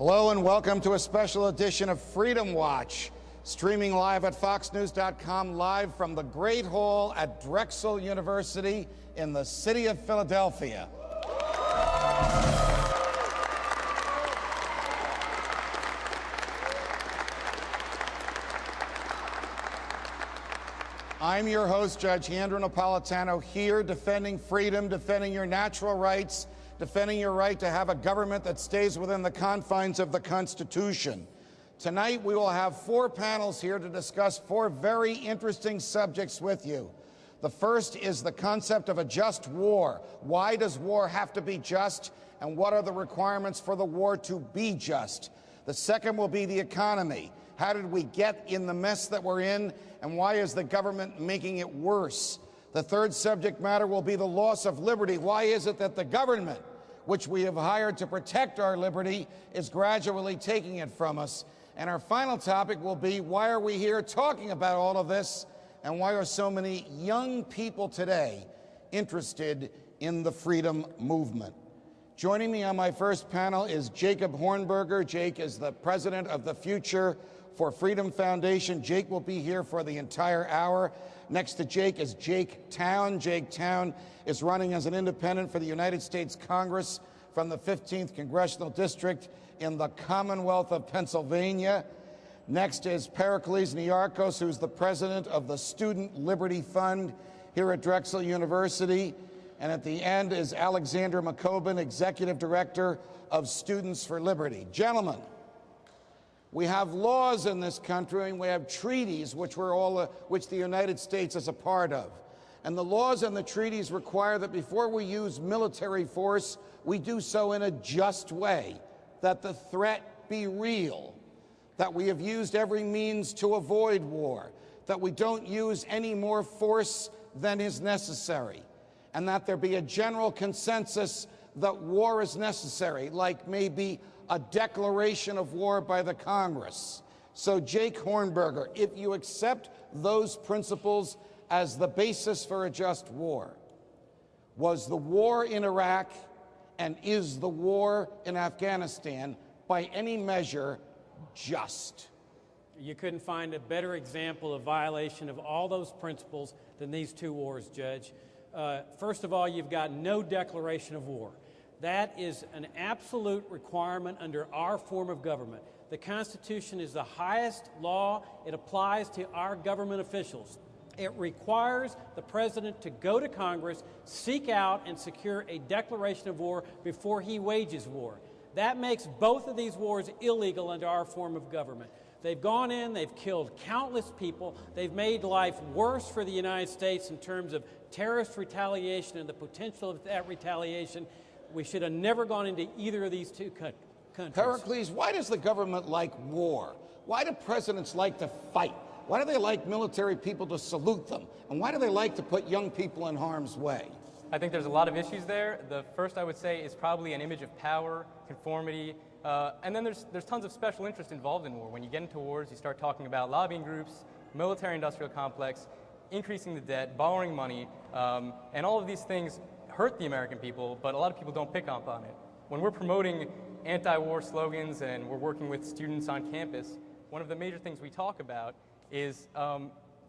Hello and welcome to a special edition of Freedom Watch, streaming live at foxnews.com, live from the Great Hall at Drexel University in the city of Philadelphia. I'm your host, Judge Andrew Napolitano, here defending freedom, defending your natural rights, defending your right to have a government that stays within the confines of the Constitution. Tonight, we will have 4 panels here to discuss 4 very interesting subjects with you. The first is the concept of a just war. Why does war have to be just, and what are the requirements for the war to be just? The second will be the economy. How did we get in the mess that we're in, and why is the government making it worse? The third subject matter will be the loss of liberty. Why is it that the government, which we have hired to protect our liberty, is gradually taking it from us? And our final topic will be, why are we here talking about all of this, and why are so many young people today interested in the freedom movement? Joining me on my first panel is Jacob Hornberger. Jake is the president of the Future for Freedom Foundation. Jake will be here for the entire hour. Next to Jake is Jake Town. Jake Town is running as an independent for the United States Congress from the 15th Congressional District in the Commonwealth of Pennsylvania. Next is Pericles Niarchos, who's the president of the Student Liberty Fund here at Drexel University. And at the end is Alexander McCoben, executive director of Students for Liberty. Gentlemen, we have laws in this country, and we have treaties which the United States is a part of. And the laws and the treaties require that before we use military force, we do so in a just way, that the threat be real, that we have used every means to avoid war, that we don't use any more force than is necessary, and that there be a general consensus that war is necessary, like maybe a declaration of war by the Congress. So, Jake Hornberger, if you accept those principles as the basis for a just war, was the war in Iraq and is the war in Afghanistan by any measure just? You couldn't find a better example of violation of all those principles than these 2 wars, Judge. First of all, you've got no declaration of war. That is an absolute requirement under our form of government. The Constitution is the highest law. It applies to our government officials. It requires the president to go to Congress, seek out and secure a declaration of war before he wages war. That makes both of these wars illegal under our form of government. They've gone in, they've killed countless people, they've made life worse for the United States in terms of terrorist retaliation and the potential of that retaliation. We should have never gone into either of these 2 countries. Pericles, why does the government like war? Why do presidents like to fight? Why do they like military people to salute them? And why do they like to put young people in harm's way? I think there's a lot of issues there. The first, I would say, is probably an image of power, conformity, and then there's tons of special interest involved in war. When you get into wars, you start talking about lobbying groups, military-industrial complex, increasing the debt, borrowing money, and all of these things hurt the American people, but a lot of people don't pick up on it. When we're promoting anti-war slogans and we're working with students on campus, one of the major things we talk about is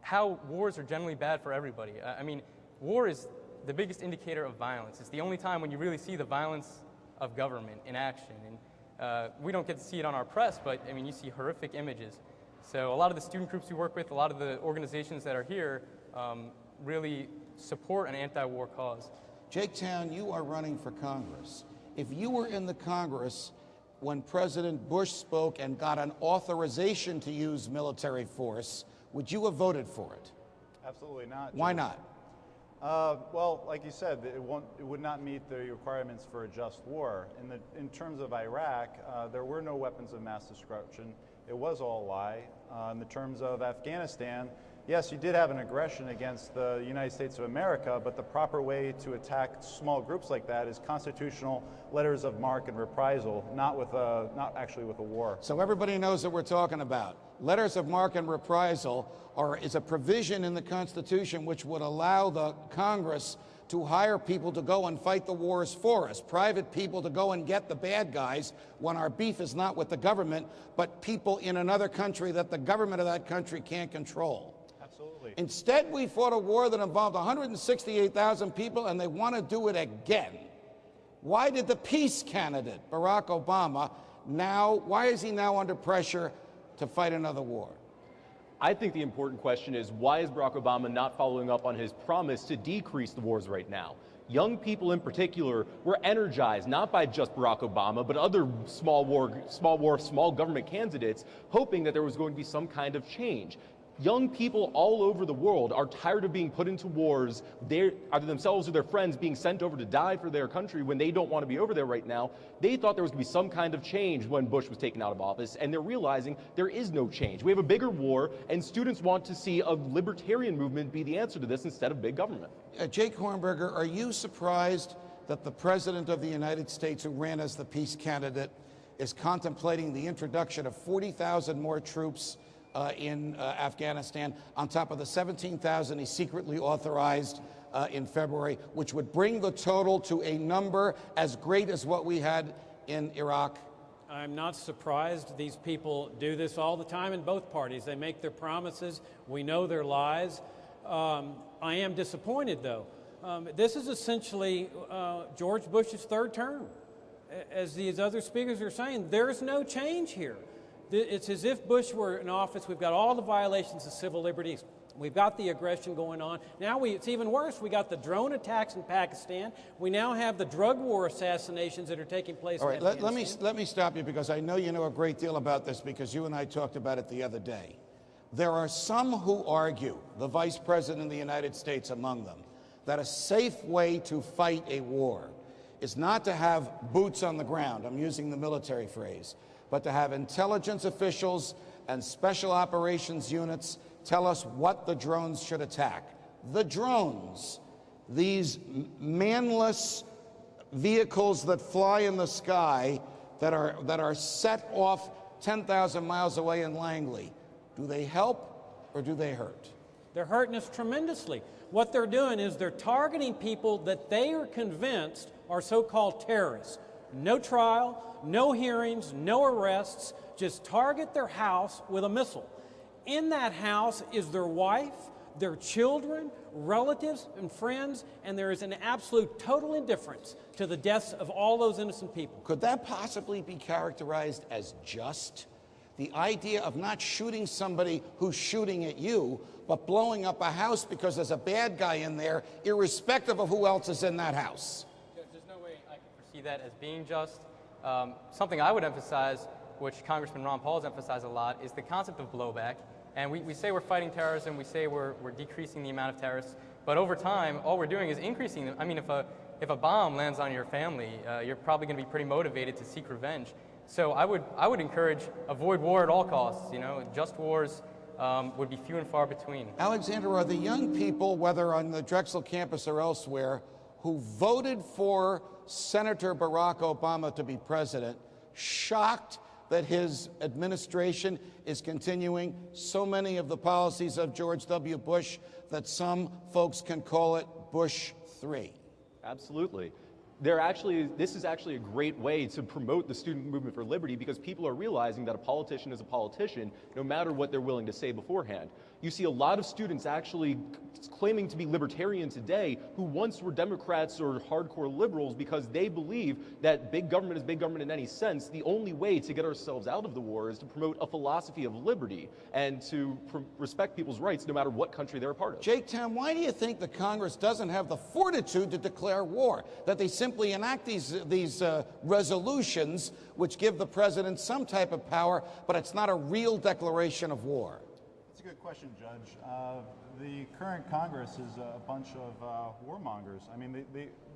how wars are generally bad for everybody. I mean, war is the biggest indicator of violence. It's the only time when you really see the violence of government in action. And we don't get to see it on our press, but I mean, you see horrific images. So a lot of the student groups we work with, a lot of the organizations that are here really support an anti-war cause. Jake Town, you are running for Congress. If you were in the Congress when President Bush spoke and got an authorization to use military force, would you have voted for it? Absolutely not. Why not? Well, like you said, it would not meet the requirements for a just war. In terms of Iraq, there were no weapons of mass destruction. It was all a lie. In the terms of Afghanistan, Yes, you did have an aggression against the United States of America, but the proper way to attack small groups like that is constitutional letters of marque and reprisal, not actually with a war. So everybody knows what we're talking about. Letters of marque and reprisal is a provision in the Constitution which would allow the Congress to hire people to go and fight the wars for us, private people to go and get the bad guys when our beef is not with the government, but people in another country that the government of that country can't control. Absolutely. Instead, we fought a war that involved 168,000 people, and they want to do it again. Why did the peace candidate, Barack Obama, why is he now under pressure to fight another war? I think the important question is, why is Barack Obama not following up on his promise to decrease the wars right now? Young people in particular were energized not by just Barack Obama, but other small government candidates, hoping that there was going to be some kind of change. Young people all over the world are tired of being put into wars, either themselves or their friends being sent over to die for their country when they don't want to be over there right now. They thought there was going to be some kind of change when Bush was taken out of office, and they're realizing there is no change. We have a bigger war, and students want to see a libertarian movement be the answer to this instead of big government. Jake Hornberger, are you surprised that the President of the United States, who ran as the peace candidate, is contemplating the introduction of 40,000 more troops in Afghanistan, on top of the 17,000 he secretly authorized in February, which would bring the total to a number as great as what we had in Iraq? I'm not surprised. These people do this all the time in both parties. They make their promises. We know they're lies. I am disappointed, though. This is essentially George Bush's third term. As these other speakers are saying, there's no change here. It's as if Bush were in office. We've got all the violations of civil liberties. We've got the aggression going on. Now it's even worse. We got the drone attacks in Pakistan. We now have the drug war assassinations that are taking place in Afghanistan. All right, let me stop you, because I know you know a great deal about this, because you and I talked about it the other day. There are some who argue, the Vice President of the United States among them, that a safe way to fight a war is not to have boots on the ground. I'm using the military phrase. But to have intelligence officials and special operations units tell us what the drones should attack. The drones, these manless vehicles that fly in the sky that are set off 10,000 miles away in Langley, do they help or do they hurt? They're hurting us tremendously. What they're doing is they're targeting people that they are convinced are so-called terrorists. No trial, no hearings, no arrests, just target their house with a missile. In that house is their wife, their children, relatives, and friends, and there is an absolute total indifference to the deaths of all those innocent people. Could that possibly be characterized as just? The idea of not shooting somebody who's shooting at you, but blowing up a house because there's a bad guy in there, irrespective of who else is in that house. There's no way I can foresee that as being just. Something I would emphasize, which Congressman Ron Paul has emphasized a lot, is the concept of blowback. And we say we're fighting terrorism, we say we're decreasing the amount of terrorists, but over time, all we're doing is increasing them. I mean, if a bomb lands on your family, you're probably going to be pretty motivated to seek revenge. So I would encourage avoid war at all costs. You know, just wars would be few and far between. Alexander, are the young people, whether on the Drexel campus or elsewhere, who voted for Senator Barack Obama to be president, shocked that his administration is continuing so many of the policies of George W. Bush that some folks can call it Bush 3? Absolutely. This is actually a great way to promote the student movement for liberty, because people are realizing that a politician is a politician no matter what they're willing to say beforehand. You see a lot of students actually claiming to be libertarian today who once were Democrats or hardcore liberals because they believe that big government is big government in any sense. The only way to get ourselves out of the war is to promote a philosophy of liberty and to respect people's rights no matter what country they're a part of. Jake Tam, why do you think the Congress doesn't have the fortitude to declare war? That they simply enact these resolutions which give the president some type of power, but it's not a real declaration of war? That's a good question, Judge. The current Congress is a bunch of warmongers. I mean,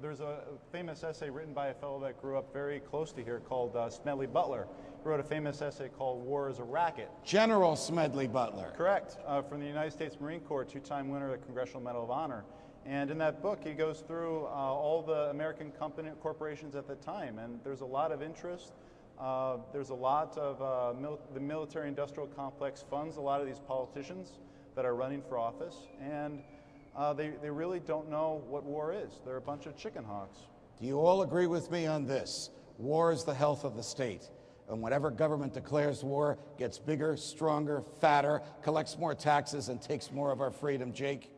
there's a famous essay written by a fellow that grew up very close to here called Smedley Butler. He wrote a famous essay called War is a Racket. General Smedley Butler. Correct, from the United States Marine Corps, two-time winner of the Congressional Medal of Honor. And in that book, he goes through all the American corporations at the time, and there's a lot of interest. There's a lot of the military-industrial complex funds a lot of these politicians that are running for office, and they really don't know what war is. They're a bunch of chicken hawks. Do you all agree with me on this? War is the health of the state. And whatever government declares war gets bigger, stronger, fatter, collects more taxes, and takes more of our freedom. Jake?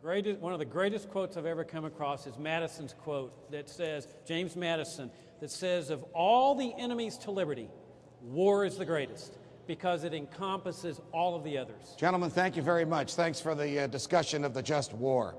One of the greatest quotes I've ever come across is Madison's quote that says, James Madison, that says, of all the enemies to liberty, war is the greatest, because it encompasses all of the others. Gentlemen, thank you very much. Thanks for the discussion of the just war.